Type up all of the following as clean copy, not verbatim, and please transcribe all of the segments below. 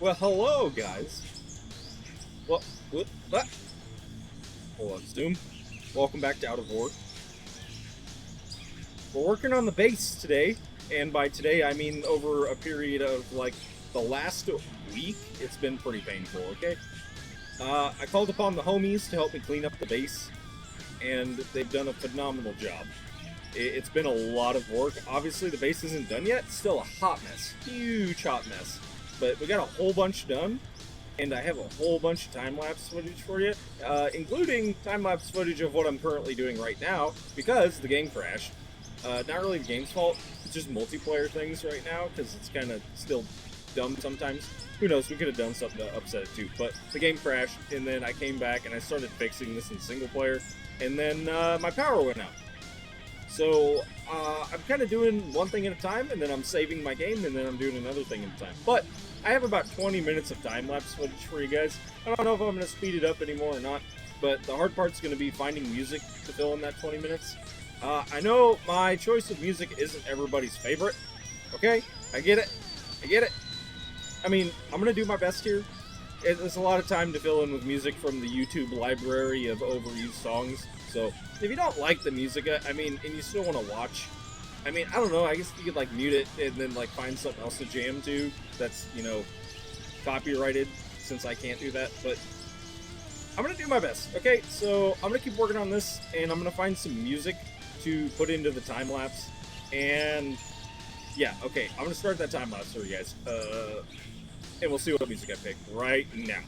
Well, hello, guys. Well, what? Hold on, Zoom. Welcome back to Out of War. We're working on the base today, and by today I mean over a period of like the last week. It's been pretty painful. Okay. I called upon the homies to help me clean up the base, and they've done a phenomenal job. It's been a lot of work. Obviously, the base isn't done yet. It's still a hot mess, huge hot mess. But we got a whole bunch done, and I have a whole bunch of time-lapse footage for you, including time-lapse footage of what I'm currently doing right now, because the game crashed. Not really the game's fault, it's just multiplayer things right now, because it's kind of still dumb sometimes. Who knows, we could have done something to upset it too, but the game crashed, and then I came back and I started fixing this in single player, and then my power went out. So I'm kind of doing one thing at a time, and then I'm saving my game, and then I'm doing another thing at a time. But I have about 20 minutes of time-lapse footage for you guys. I don't know if I'm going to speed it up anymore or not, but the hard part's going to be finding music to fill in that 20 minutes. I know my choice of music isn't everybody's favorite, okay? I get it. I get it. I mean, I'm going to do my best here. It's a lot of time to fill in with music from the YouTube library of overused songs. So if you don't like the music, I mean, and you still want to watch, I mean, I don't know. I guess you could like mute it and then like find something else to jam to that's copyrighted. Since I can't do that, but I'm gonna do my best. Okay, so I'm gonna keep working on this, and I'm gonna find some music to put into the time lapse. And yeah, okay, I'm gonna start that time lapse for you guys. And we'll see what music I pick right now.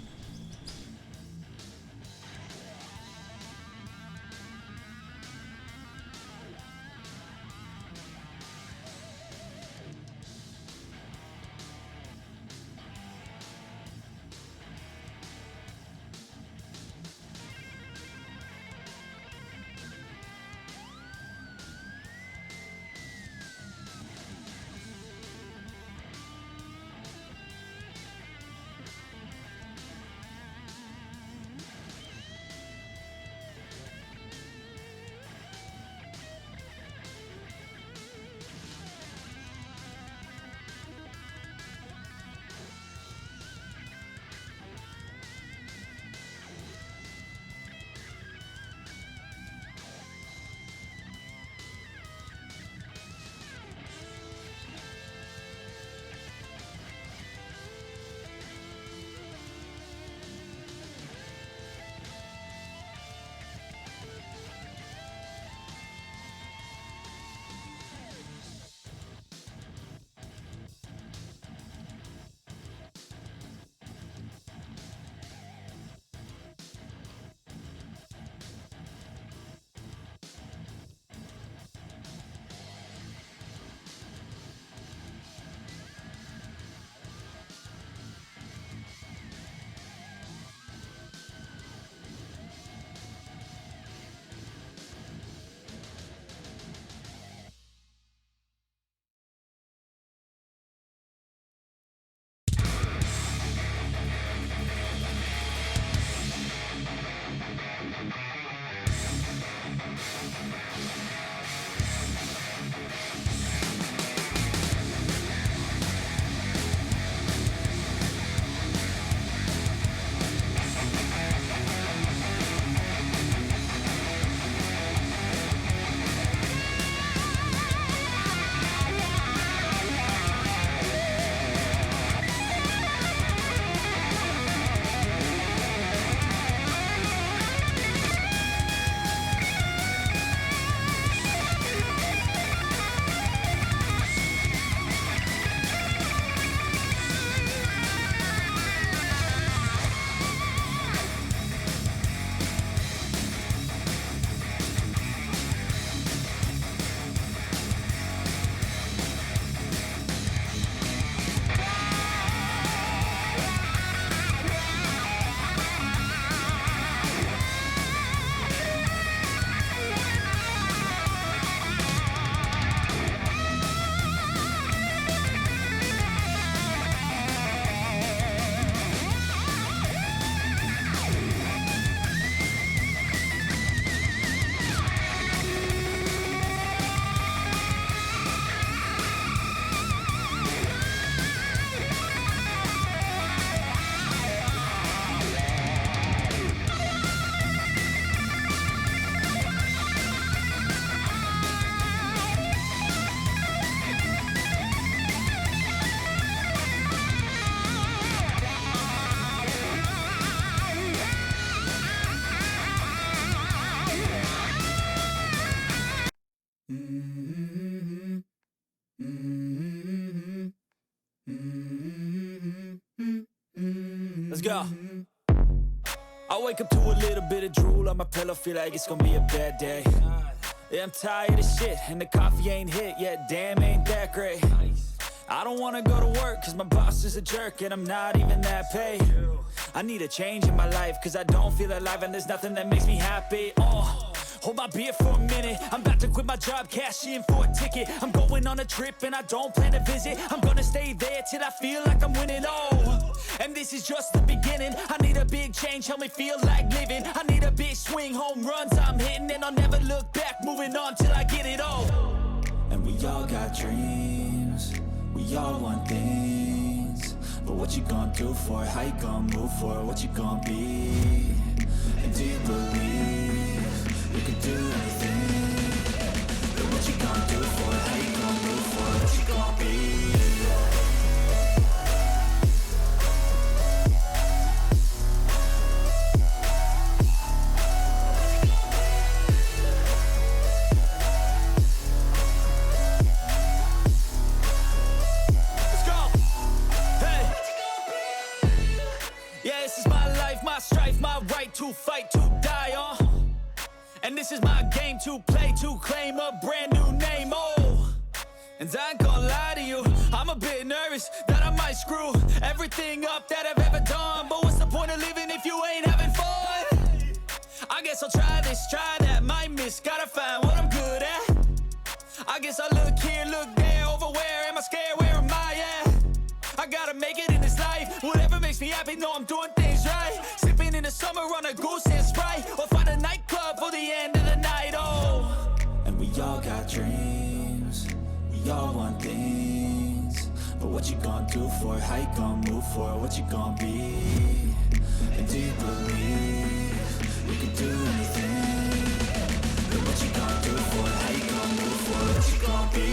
Let's go. I wake up to a little bit of drool on my pillow, feel like it's gonna be a bad day. Yeah, I'm tired of shit, and the coffee ain't hit yet, damn, ain't that great. I don't wanna go to work, cause my boss is a jerk, and I'm not even that paid. I need a change in my life, cause I don't feel alive, and there's nothing that makes me happy. Hold my beer for a minute, I'm about to quit my job, cash in for a ticket. I'm going on a trip and I don't plan to visit. I'm gonna stay there till I feel like I'm winning, and this is just the beginning. I need a big change, help me feel like living. I need a big swing, home runs I'm hitting, and I'll never look back, moving on till I get it all. And we all got dreams, we all want things, but what you gonna do for it? How you gonna move for it? What you gonna be? And do you believe you can do anything? But what you gonna do for it? How you gonna move for it? What you gonna be? Let's go. Hey. Yeah, this is my life, my strife, my right to fight, to die on. And this is my game to play, to claim a brand new name, And I ain't gonna lie to you, I'm a bit nervous that I might screw everything up that I've ever done. But what's the point of living if you ain't having fun? I guess I'll try this, try that, might miss, gotta find what I'm good at. I guess I look here, look there, over where am I scared, where am I at? I gotta make it in this life, whatever makes me happy, know I'm doing things right. Sipping in the summer on a goose and Sprite, or find a nightclub for the end of the night, And we all got dreams, we all want things, but what you gonna do for it? How you gonna move for it? What you gonna be? And do you believe you can do anything? But what you gonna do for it? How you gonna move for it? What you gonna be?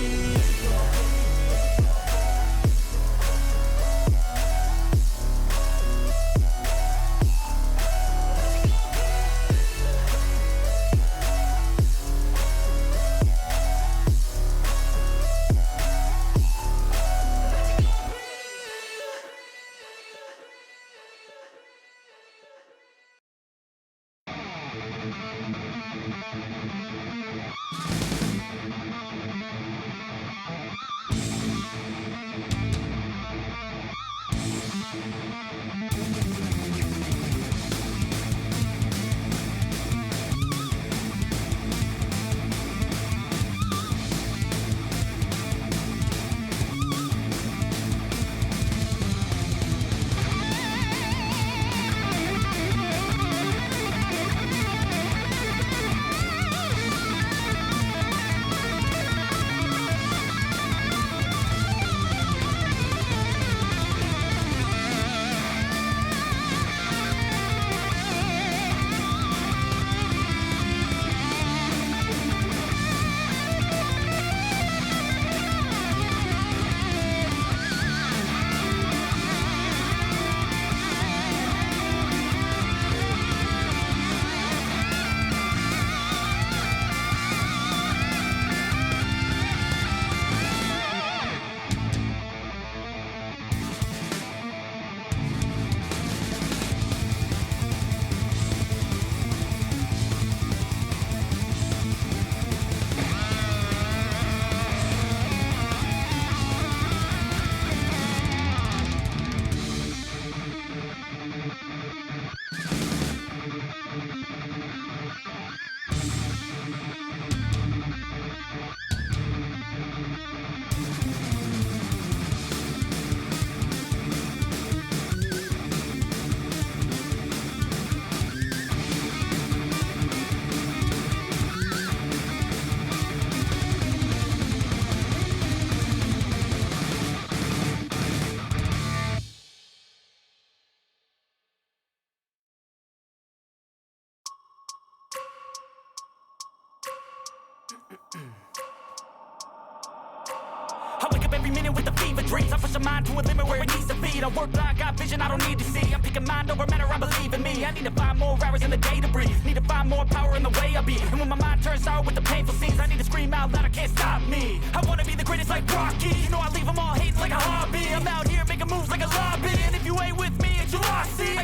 I wake up every minute with the fever dreams. I push my mind to a limit where it needs to be. I work blind, got vision I don't need to see. I'm picking mind over matter, I believe in me. I need to find more hours in the day to breathe. Need to find more power in the way I be. And when my mind turns sour with the painful scenes, I need to scream out loud, I can't stop me. I wanna be the greatest like Rocky. You know I leave them all hating like a hobby. I'm out here making moves like a lobby. And if you ain't with me, it's your loss, see. I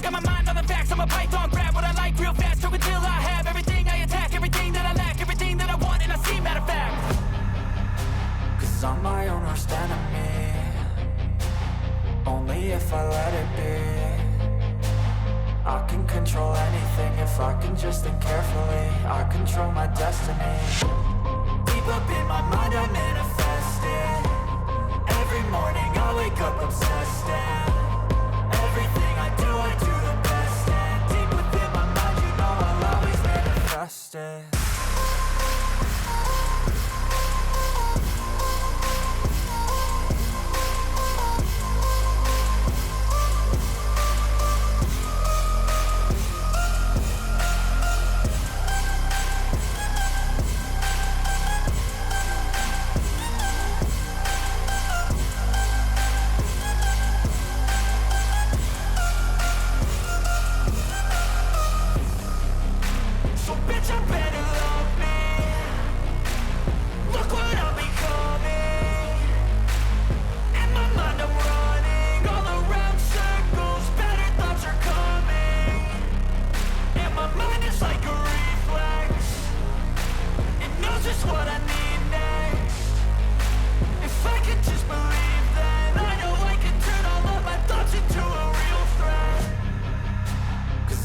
I'm a python, grab what I like real fast. Choke until I have everything I attack, everything that I lack, everything that I want, and I see matter of fact. Cause I'm my own worst enemy, only if I let it be. I can control anything if I can just think carefully. I control my destiny. Deep up in my mind I manifest it. Every morning I wake up obsessed, and everything I do the best. And deep within my mind, you know I'll always manifest it.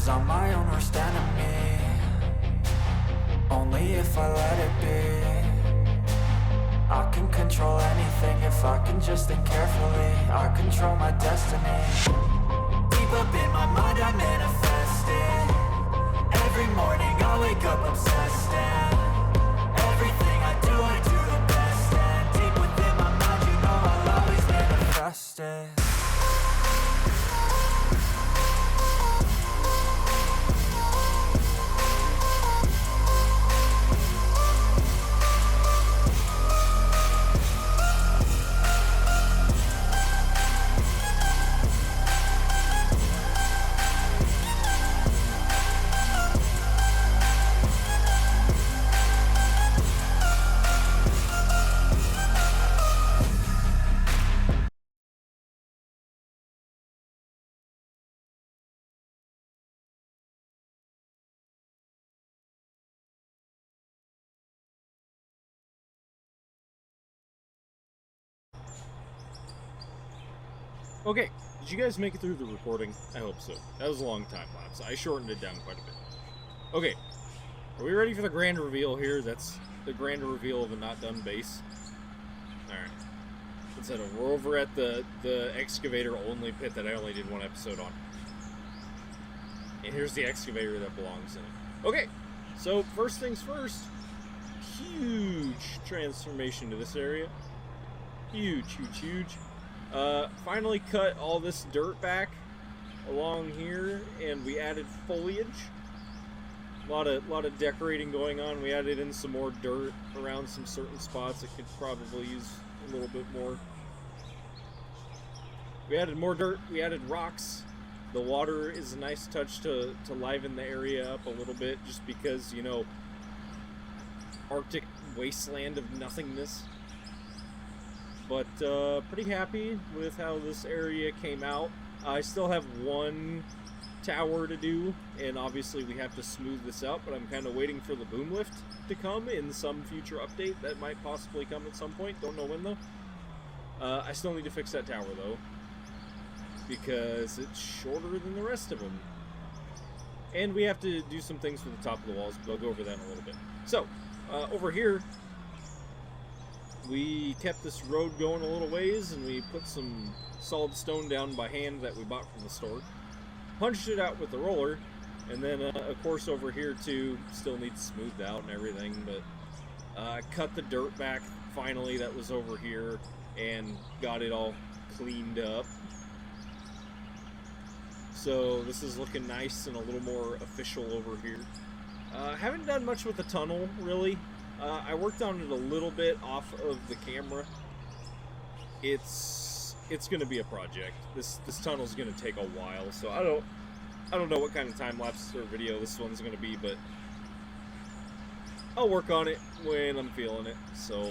I'm my own worst enemy, only if I let it be. I can control anything if I can just think carefully. I control my destiny. Deep up in my mind I manifest it. Every morning I wake up obsessed, and everything I do the best. And deep within my mind, you know I'll always manifest it. Okay, did you guys make it through the recording? I hope so. That was a long time lapse. I shortened it down quite a bit. Okay, are we ready for the grand reveal here? That's the grand reveal of a not done base. Alright. Let's head over. We're over at the excavator only pit that I only did one episode on. And here's the excavator that belongs in it. Okay, so first things first. Huge transformation to this area. Huge, huge, huge. Finally cut all this dirt back along here, and we added foliage. A lot of decorating going on. We added in some more dirt around some certain spots that could probably use a little bit more. We added more dirt. We added rocks. The water is a nice touch to liven the area up a little bit, just because, you know, Arctic wasteland of nothingness. But pretty happy with how this area came out. I still have one tower to do, and obviously we have to smooth this out, but I'm kind of waiting for the boom lift to come in some future update that might possibly come at some point. Don't know when though. I still need to fix that tower though, because it's shorter than the rest of them. And we have to do some things with the top of the walls, but I'll go over that in a little bit. So, over here, we kept this road going a little ways, and we put some solid stone down by hand that we bought from the store. Punched it out with the roller, and then, of course, over here, too, still needs smoothed out and everything, but cut the dirt back, finally, that was over here, and got it all cleaned up. So this is looking nice and a little more official over here. Haven't done much with the tunnel, really. I worked on it a little bit off of the camera. It's going to be a project. This tunnel's going to take a while, so I don't know what kind of time lapse or video this one's going to be, but I'll work on it when I'm feeling it. So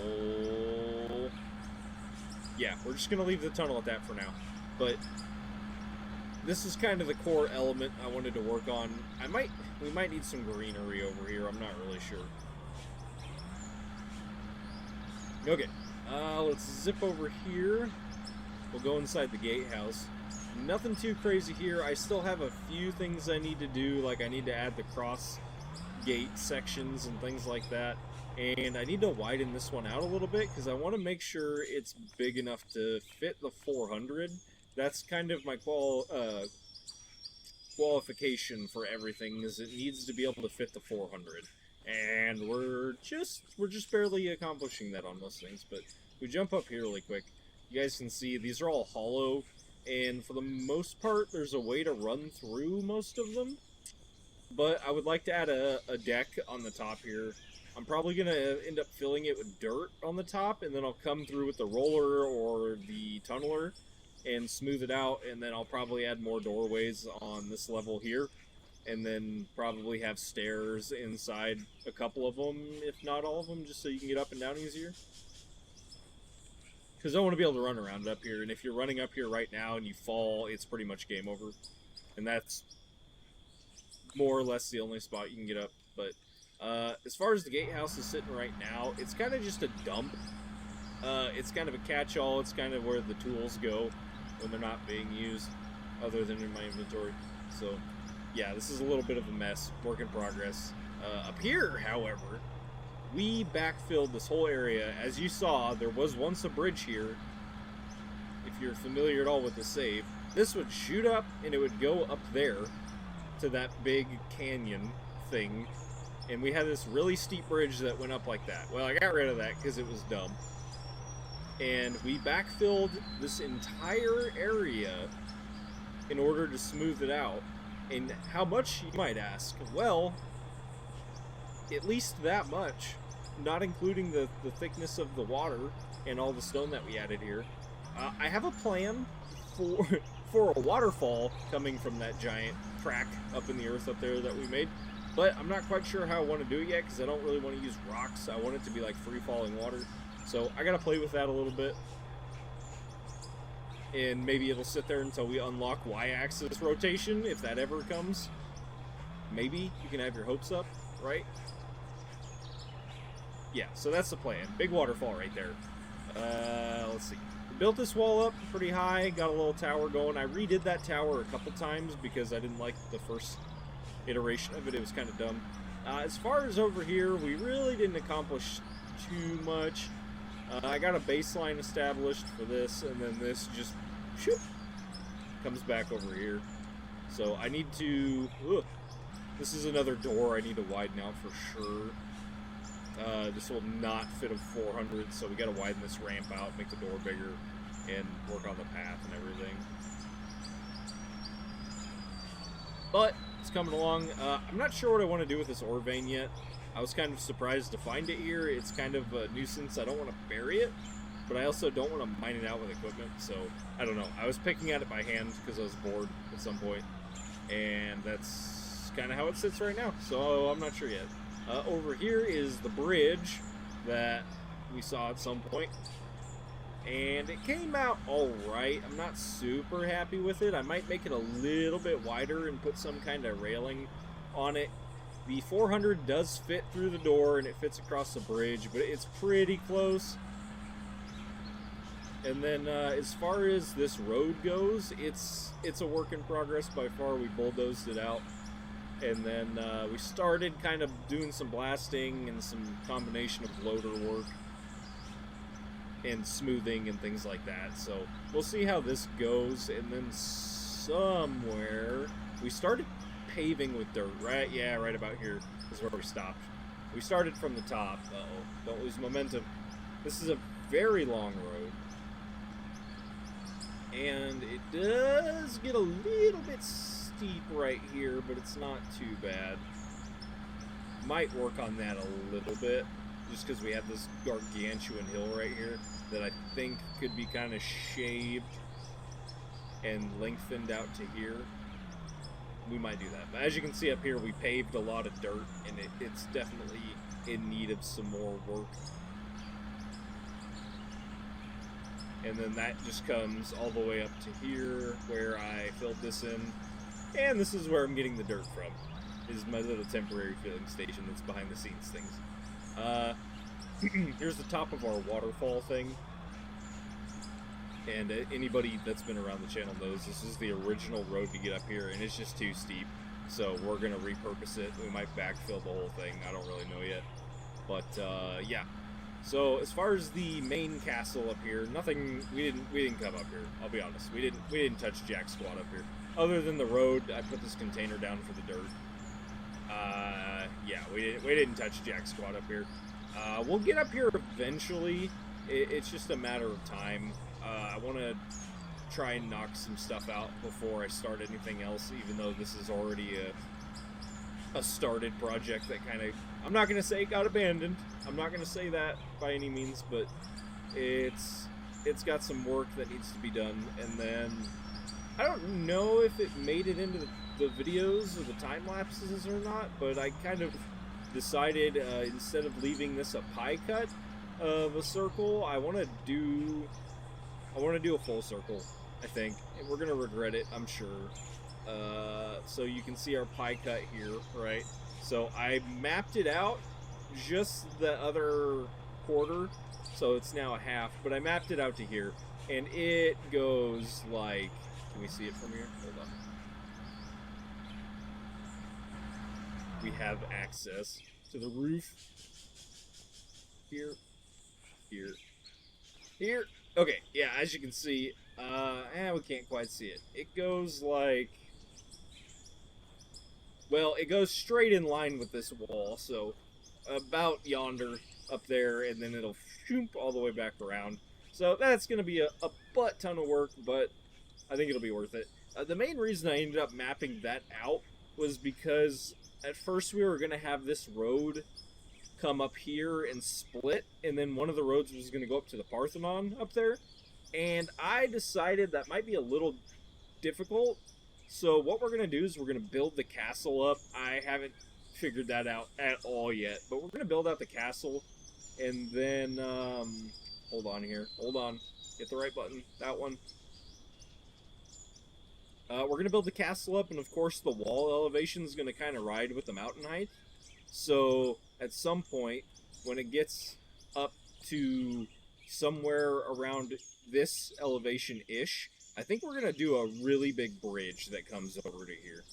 yeah, we're just going to leave the tunnel at that for now. But this is kind of the core element I wanted to work on. We might need some greenery over here. I'm not really sure. Okay, let's zip over here. We'll go inside the gatehouse. Nothing too crazy here. I still have a few things I need to do, like I need to add the cross gate sections and things like that. And I need to widen this one out a little bit because I want to make sure it's big enough to fit the 400. That's kind of my qualification for everything, is it needs to be able to fit the 400. And we're just barely accomplishing that on most things. But we jump up here really quick. You guys can see these are all hollow, and for the most part there's a way to run through most of them. But I would like to add a deck on the top here. I'm probably going to end up filling it with dirt on the top, and then I'll come through with the roller or the tunneler and smooth it out, and then I'll probably add more doorways on this level here, and then probably have stairs inside a couple of them, if not all of them, just so you can get up and down easier. Because I want to be able to run around up here, and if you're running up here right now and you fall, it's pretty much game over. And that's more or less the only spot you can get up. But as far as the gatehouse is sitting right now, it's kind of just a dump. It's kind of a catch-all. It's kind of where the tools go when they're not being used, other than in my inventory. So, yeah, this is a little bit of a mess. Work in progress. Up here, however, we backfilled this whole area. As you saw, there was once a bridge here. If you're familiar at all with the save, this would shoot up and it would go up there to that big canyon thing, and we had this really steep bridge that went up like that. Well, I got rid of that because it was dumb, and we backfilled this entire area in order to smooth it out. And how much, you might ask? Well, at least that much, not including the thickness of the water and all the stone that we added here. I have a plan for a waterfall coming from that giant crack up in the earth up there that we made, but I'm not quite sure how I want to do it yet because I don't really want to use rocks. I want it to be like free-falling water, so I gotta play with that a little bit, and maybe it'll sit there until we unlock y-axis rotation, if that ever comes. Maybe you can have your hopes up, right? Yeah, so that's the plan. Big waterfall right there. Let's see. Built this wall up pretty high, got a little tower going. I redid that tower a couple times because I didn't like the first iteration of it. It was kind of dumb. As far as over here, we really didn't accomplish too much. I got a baseline established for this, and then this just shoop, comes back over here. So I need to... this is another door I need to widen out for sure. This will not fit a 400, so we got to widen this ramp out, make the door bigger, and work on the path and everything. But it's coming along. I'm not sure what I want to do with this ore vein yet. I was kind of surprised to find it here. It's kind of a nuisance. I don't want to bury it, but I also don't want to mine it out with equipment, so I don't know. I was picking at it by hand because I was bored at some point, and that's kind of how it sits right now, so I'm not sure yet. Over here is the bridge that we saw at some point, and it came out alright. I'm not super happy with it. I might make it a little bit wider and put some kind of railing on it. The 400 does fit through the door and it fits across the bridge, but it's pretty close. And then as far as this road goes, it's a work in progress by far. We bulldozed it out. And then we started kind of doing some blasting and some combination of loader work and smoothing and things like that. So we'll see how this goes. And then somewhere we started paving with dirt. Right, yeah, right about here is where we stopped. We started from the top. Uh-oh, don't lose momentum. This is a very long road. And it does get a little bit steep right here, but it's not too bad. Might work on that a little bit, just because we have this gargantuan hill right here that I think could be kind of shaved and lengthened out to here. We might do that. But as you can see up here, we paved a lot of dirt, and it's definitely in need of some more work. and then that just comes all the way up to here where I filled this in, and this is where I'm getting the dirt from, is my little temporary filling station that's behind the scenes things. Here's the top of our waterfall thing, and anybody that's been around the channel knows this is the original road to get up here, and it's just too steep, so we're going to repurpose it. We might backfill the whole thing, I don't really know yet, but yeah. So as far as the main castle up here, nothing. We didn't come up here. I'll be honest. We didn't touch jack squat up here, other than the road. I put this container down for the dirt. Yeah, we didn't touch jack squat up here. We'll get up here eventually. It's just a matter of time. I want to try and knock some stuff out before I start anything else, even though this is already a started project that kind of, I'm not going to say it got abandoned. I'm not going to say that by any means, but it's got some work that needs to be done. And then I don't know if it made it into the videos or the time lapses or not, but I kind of decided instead of leaving this a pie cut of a circle, I want to do a full circle, I think, and we're gonna regret it, I'm sure. So you can see our pie cut here, right? So I mapped it out just the other quarter, so it's now a half, but I mapped it out to here, and it goes like, can we see it from here? Hold on. We have access to the roof. Here. Okay, yeah, as you can see, we can't quite see it. It goes like, well, it goes straight in line with this wall, so about yonder up there, and then it'll shoop all the way back around. So that's going to be a butt ton of work, but I think it'll be worth it. The main reason I ended up mapping that out was because at first we were going to have this road come up here and split, and then one of the roads was going to go up to the Parthenon up there, and I decided that might be a little difficult. So what we're going to do is we're going to build the castle up. I haven't figured that out at all yet, but we're going to build out the castle, and then hold on here, hold on, hit the right button, that one. We're going to build the castle up, and of course the wall elevation is going to kind of ride with the mountain height. So at some point, when it gets up to somewhere around this elevation-ish, I think we're going to do a really big bridge that comes over to here,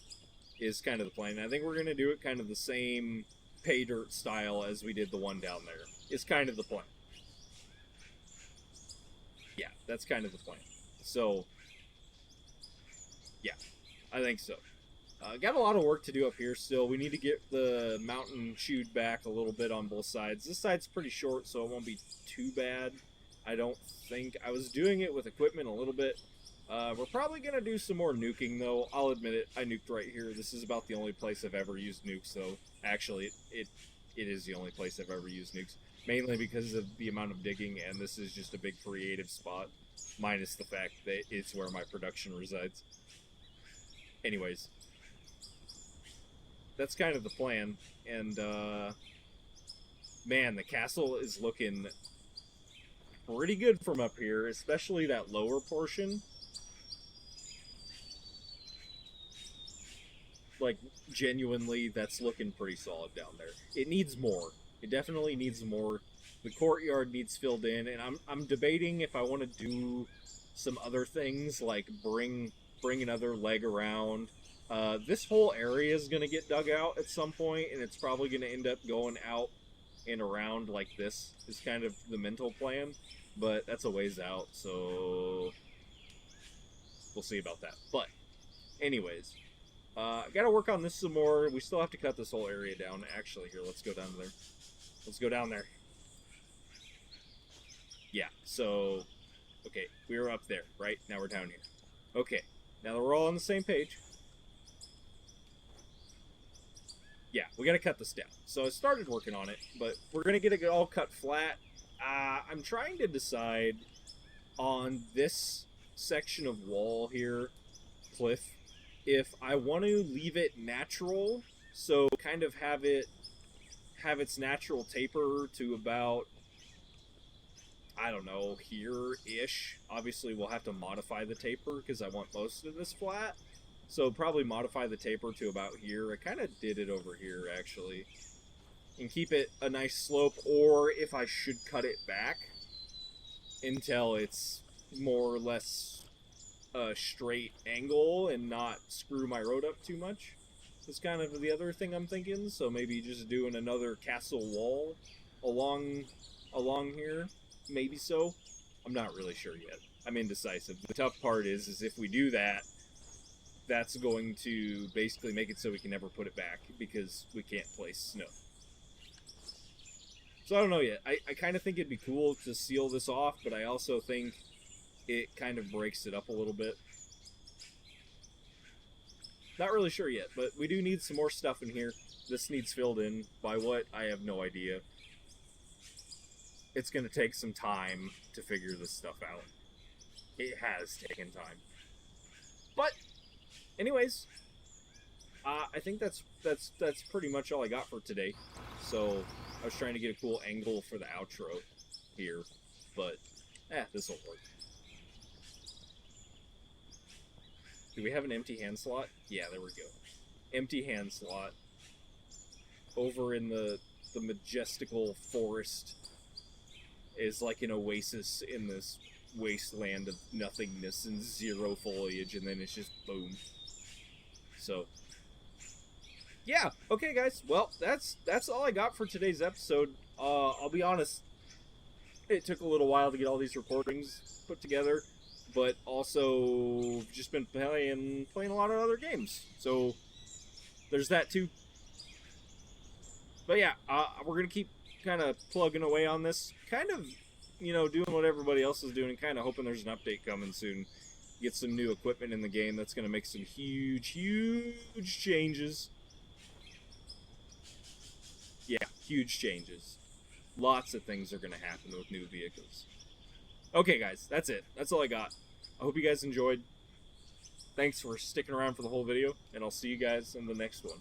is kind of the plan. I think we're going to do it kind of the same pay dirt style as we did the one down there, is kind of the plan. Yeah, that's kind of the plan. So, yeah, I think so. Got a lot of work to do up here still. We need to get the mountain chewed back a little bit on both sides. This side's pretty short, so it won't be too bad, I don't think. I was doing it with equipment a little bit. We're probably going to do some more nuking, though. I'll admit it, I nuked right here. This is about the only place I've ever used nukes, so actually, it is the only place I've ever used nukes. Mainly because of the amount of digging, and this is just a big creative spot, minus the fact that it's where my production resides. Anyways, that's kind of the plan, and man, the castle is looking pretty good from up here, especially that lower portion. Like, genuinely, that's looking pretty solid down there. It needs more. It definitely needs more. The courtyard needs filled in, and I'm debating if I want to do some other things, like bring another leg around. This whole area is going to get dug out at some point, and it's probably going to end up going out and around like this, is kind of the mental plan, but that's a ways out, so we'll see about that. But anyways, gotta work on this some more. We still have to cut this whole area down. Actually, here, let's go down there. Let's go down there. Yeah, so, okay, we were up there, right? Now we're down here. Okay, now that we're all on the same page, yeah, we gotta cut this down. So I started working on it, but we're gonna get it all cut flat. I'm trying to decide on this section of wall here, cliff, if I want to leave it natural, so kind of have its natural taper to about, I don't know, here-ish. Obviously, we'll have to modify the taper because I want most of this flat. So probably modify the taper to about here. I kind of did it over here, actually. And keep it a nice slope, or if I should cut it back until it's more or less a straight angle and not screw my road up too much. That's kind of the other thing I'm thinking. So maybe just doing another castle wall along here. Maybe so. I'm not really sure yet. I'm indecisive. The tough part is if we do that, that's going to basically make it so we can never put it back because we can't place snow. So I don't know yet. I kind of think it'd be cool to seal this off, but I also think it kind of breaks it up a little bit. Not really sure yet, but we do need some more stuff in here. This needs filled in. By what? I have no idea. It's going to take some time to figure this stuff out. It has taken time. But, anyways, I think that's pretty much all I got for today. So, I was trying to get a cool angle for the outro here, but, this will work. Do we have an empty hand slot? Yeah, there we go. Empty hand slot. Over in the majestical forest is like an oasis in this wasteland of nothingness and zero foliage, and then it's just boom. So, yeah, okay guys, well, that's all I got for today's episode. I'll be honest, it took a little while to get all these recordings put together, but also just been playing a lot of other games, so there's that too. But yeah, we're gonna keep kind of plugging away on this, kind of, you know, doing what everybody else is doing, and kind of hoping there's an update coming soon. Get some new equipment in the game that's going to make some huge changes. Yeah, huge changes. Lots of things are going to happen with new vehicles. Okay, guys, that's it. That's all I got. I hope you guys enjoyed. Thanks for sticking around for the whole video, and I'll see you guys in the next one.